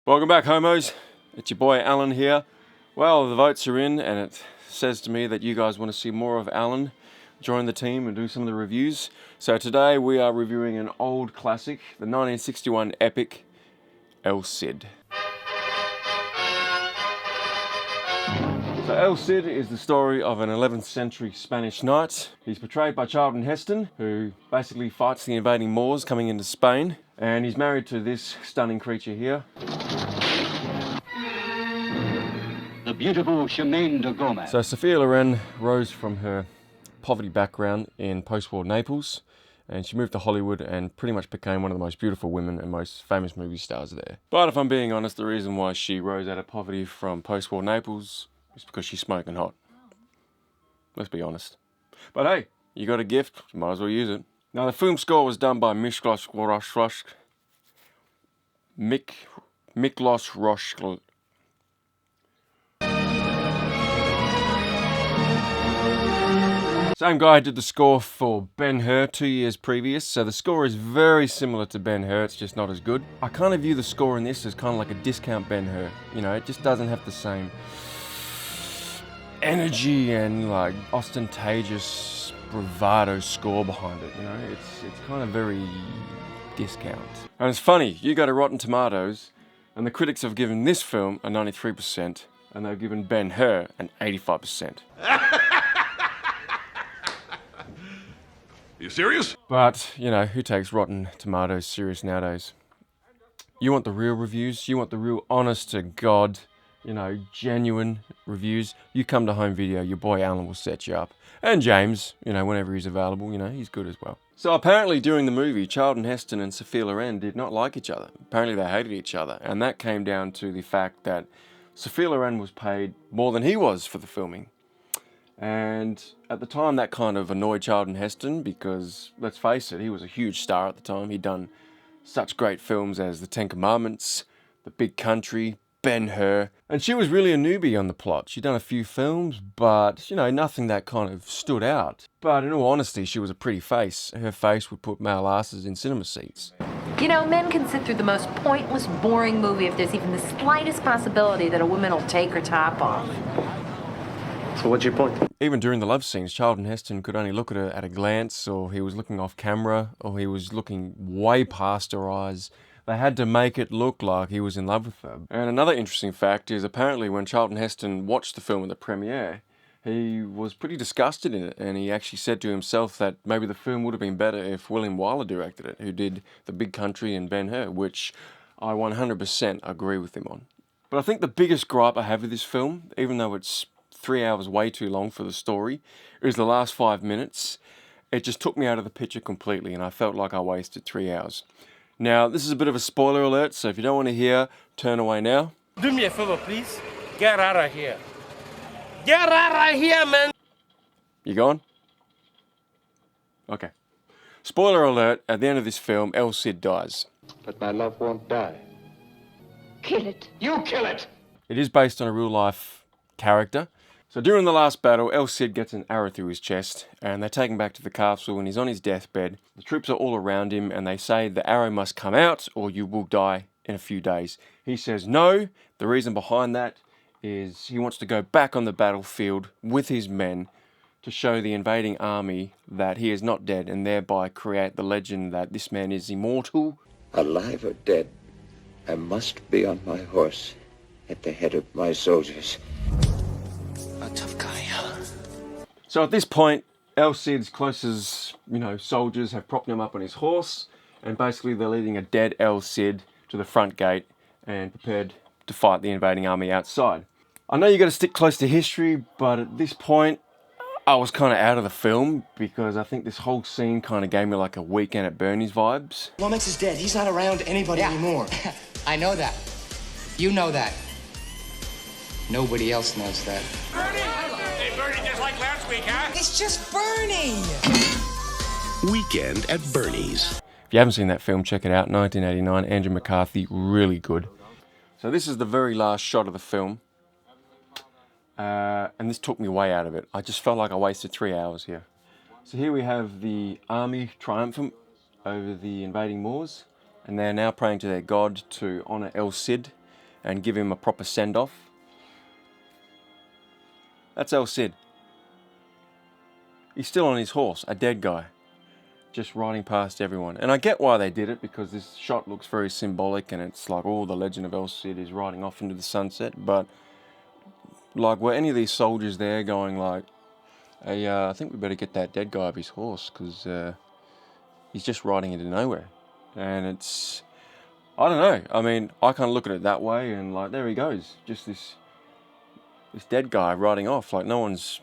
Welcome back, homos. It's your boy Alan here. Well, the votes are in, and it says to me that you guys want to see more of Alan join the team and do some of the reviews. So today we are reviewing an old classic, the 1961 epic El Cid. So El Cid is the story of an 11th century Spanish knight. He's portrayed by Charlton Heston, who basically fights the invading Moors coming into Spain. And he's married to this stunning creature here. The beautiful Charmaine de Gomez. So Sophia Loren rose from her poverty background in post-war Naples, and she moved to Hollywood and pretty much became one of the most beautiful women and most famous movie stars there. But if I'm being honest, the reason why she rose out of poverty from post-war Naples is because she's smoking hot. Let's be honest. But hey, you got a gift, you might as well use it. Now the film score was done by Miklos Rosh. Same guy did the score for Ben-Hur 2 years previous, so the score is very similar to Ben-Hur, it's just not as good. I kind of view the score in this as kind of like a discount Ben-Hur. You know, it just doesn't have the same energy and like ostentatious bravado score behind it, you know? It's kind of very discount. And it's funny, you go to Rotten Tomatoes, and the critics have given this film a 93%, and they've given Ben-Hur an 85%. You serious? But, you know, who takes Rotten Tomatoes serious nowadays? You want the real reviews, you want the real honest to God, you know, genuine reviews. You come to Home Video, your boy Alan will set you up. And James, you know, whenever he's available, you know, he's good as well. So apparently during the movie, Charlton Heston and Sophia Loren did not like each other. Apparently they hated each other. And that came down to the fact that Sophia Loren was paid more than he was for the filming. And at the time that kind of annoyed Charlton Heston because, let's face it, he was a huge star at the time. He'd done such great films as The Ten Commandments, The Big Country, Ben-Hur. And she was really a newbie on the plot. She'd done a few films, but, you know, nothing that kind of stood out. But in all honesty, she was a pretty face. Her face would put male asses in cinema seats. You know, men can sit through the most pointless, boring movie if there's even the slightest possibility that a woman will take her top off. So what's your point? Even during the love scenes, Charlton Heston could only look at her at a glance, or he was looking off camera, or he was looking way past her eyes. They had to make it look like he was in love with her. And another interesting fact is apparently when Charlton Heston watched the film at the premiere, he was pretty disgusted in it, and he actually said to himself that maybe the film would have been better if William Wyler directed it, who did The Big Country and Ben-Hur, which I 100% agree with him on. But I think the biggest gripe I have with this film, even though it's 3 hours way too long for the story, is the last 5 minutes. It just took me out of the picture completely, and I felt like I wasted 3 hours. Now, this is a bit of a spoiler alert, so if you don't want to hear, turn away now. Do me a favor, please. Get out of here. Get out of here, man! You gone? Okay. Spoiler alert, at the end of this film, El Cid dies. But my love won't die. Kill it. You kill it! It is based on a real-life character. So during the last battle, El Cid gets an arrow through his chest, and they take him back to the castle, and he's on his deathbed. The troops are all around him, and they say the arrow must come out, or you will die in a few days. He says no. The reason behind that is he wants to go back on the battlefield with his men to show the invading army that he is not dead, and thereby create the legend that this man is immortal. Alive or dead, I must be on my horse at the head of my soldiers. A tough guy, huh? So at this point, El Cid's closest, you know, soldiers have propped him up on his horse, and basically they're leading a dead El Cid to the front gate and prepared to fight the invading army outside. I know you got to stick close to history, but at this point, I was kind of out of the film because I think this whole scene kind of gave me like a Weekend at Bernie's vibes. Lomax is dead. He's not around anybody anymore. I know that. You know that. Nobody else knows that. Bernie! Hey, Bernie, just like last week, huh? It's just Bernie! Weekend at Bernie's. If you haven't seen that film, check it out. 1989, Andrew McCarthy, really good. So this is the very last shot of the film. And this took me way out of it. I just felt like I wasted 3 hours here. So here we have the army triumphant over the invading Moors, and they're now praying to their god to honour El Cid. and give him a proper send-off. That's El Cid. He's still on his horse, a dead guy, just riding past everyone. And I get why they did it, because this shot looks very symbolic, and it's like, oh, the legend of El Cid is riding off into the sunset. But like, were any of these soldiers there going like, hey, I think we better get that dead guy off his horse, because he's just riding into nowhere. And it's, I don't know, I mean, I kind of look at it that way, and like, there he goes, just this dead guy riding off. Like, no one's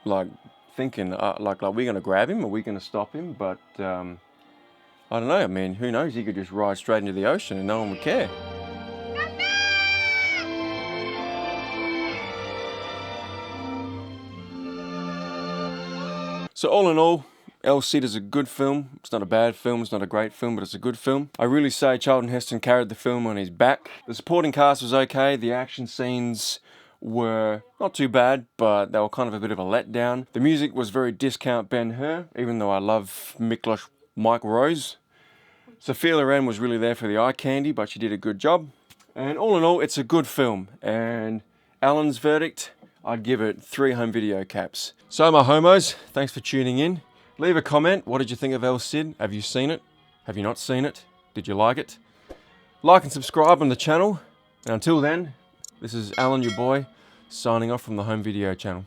like thinking like we're gonna grab him, or we're gonna stop him. But I don't know, I mean, who knows, he could just ride straight into the ocean and no one would care. So all in all, El Cid is a good film. It's not a bad film, it's not a great film, but it's a good film. I really say Charlton Heston carried the film on his back. The supporting cast was okay, the action scenes were not too bad, but they were kind of a bit of a letdown. The music was very discount Ben-Hur, even though I love Mike Rose. Sophia Loren was really there for the eye candy, but she did a good job. And all in all, it's a good film. And Alan's verdict, I'd give it 3 home video caps. So my homos, thanks for tuning in. Leave a comment. What did you think of El Cid? Have you seen it? Have you not seen it? Did you like it? Like and subscribe on the channel. And until then, this is Alan, your boy, signing off from the home video channel.